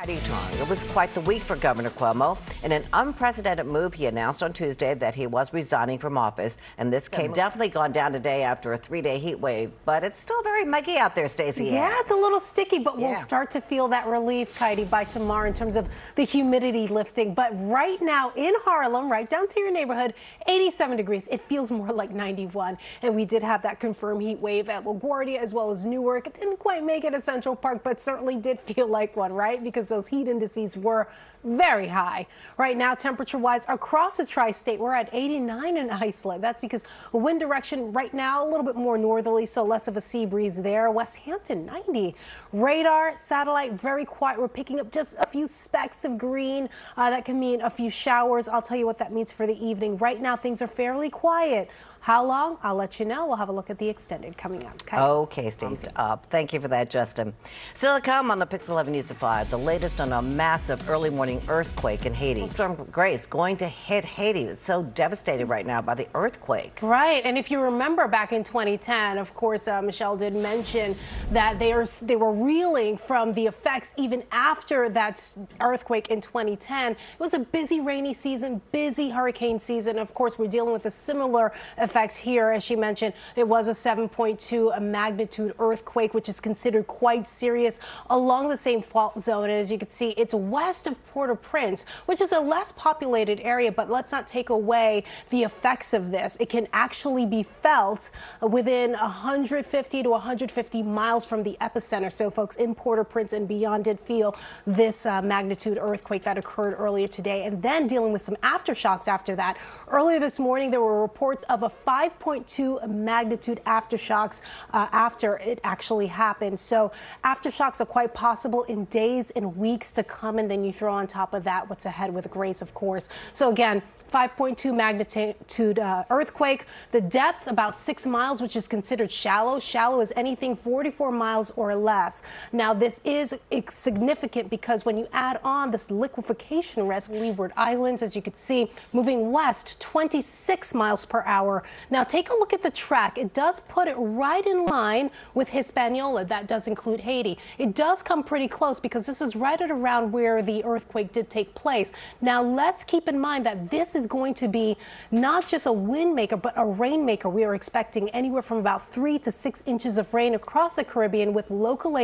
Kaity Tong. It was quite the week for Governor Cuomo. In an unprecedented move, he announced on Tuesday that he was resigning from office, and this came definitely gone down today after a 3-day heat wave. But it's still very muggy out there, Stacy-Ann. Yeah, it's a little sticky, but we'll start to feel that relief, Kaity, by tomorrow in terms of the humidity lifting. But right now in Harlem, right down to your neighborhood, 87 degrees. It feels more like 91. And we did have that confirmed heat wave at LaGuardia as well as Newark. It didn't quite make it to Central Park, but certainly did feel like one, right? Because those heat indices were very high. Right now, temperature-wise, across the tri-state, we're at 89 in Iceland. That's because wind direction right now a little bit more northerly, so less of a sea breeze there. West Hampton, 90. Radar, satellite, very quiet. We're picking up just a few specks of green. That can mean a few showers. I'll tell you what that means for the evening. Right now, things are fairly quiet. How long? I'll let you know. We'll have a look at the extended coming up. Okay, Stacey. Thank you for that, Justin. Still to come on the Pix 11 News at 5, the latest on a massive early morning earthquake in Haiti. Storm Grace going to hit Haiti. It's so devastated right now by the earthquake. Right, and if you remember back in 2010, of course, Michelle did mention that they were reeling from the effects even after that earthquake in 2010. It was a busy rainy season, busy hurricane season. Of course, we're dealing with a similar effects here. As she mentioned, it was a 7.2 magnitude earthquake, which is considered quite serious along the same fault zone. And as you can see, it's west of Port-au-Prince, which is a less populated area, but let's not take away the effects of this. It can actually be felt within 150 to 150 miles from the epicenter. So folks in Port-au-Prince and beyond did feel this magnitude earthquake that occurred earlier today, and then dealing with some aftershocks after that. Earlier this morning, there were reports of a 5.2 magnitude aftershocks after it actually happened. So aftershocks are quite possible in days and weeks to come, and then you throw on top of that what's ahead with Grace, of course. So again, 5.2 magnitude earthquake. The depth about 6 miles, which is considered shallow. Shallow is anything 44 miles or less. Now, this is significant because when you add on this liquefaction risk, Leeward Islands, as you can see, moving west 26 miles per hour. Now, take a look at the track. It does put it right in line with Hispaniola. That does include Haiti. It does come pretty close because this is right at around where the earthquake did take place. Now, let's keep in mind that this is going to be not just a wind maker, but a rain maker. We are expecting anywhere from about 3 to 6 inches of rain across the Caribbean, with local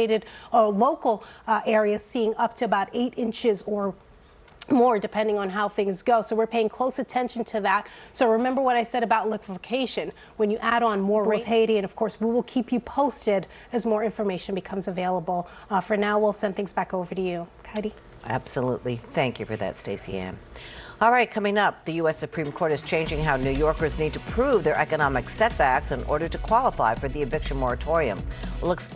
areas seeing up to about 8 inches or more, depending on how things go. So we're paying close attention to that. So remember what I said about liquefaction. When you add on more rain, Haiti, and of course we will keep you posted as more information becomes available. For now, we'll send things back over to you, Kaity. Absolutely. Thank you for that, Stacy-Ann. All right, coming up, the U.S. Supreme Court is changing how New Yorkers need to prove their economic setbacks in order to qualify for the eviction moratorium. We'll explain.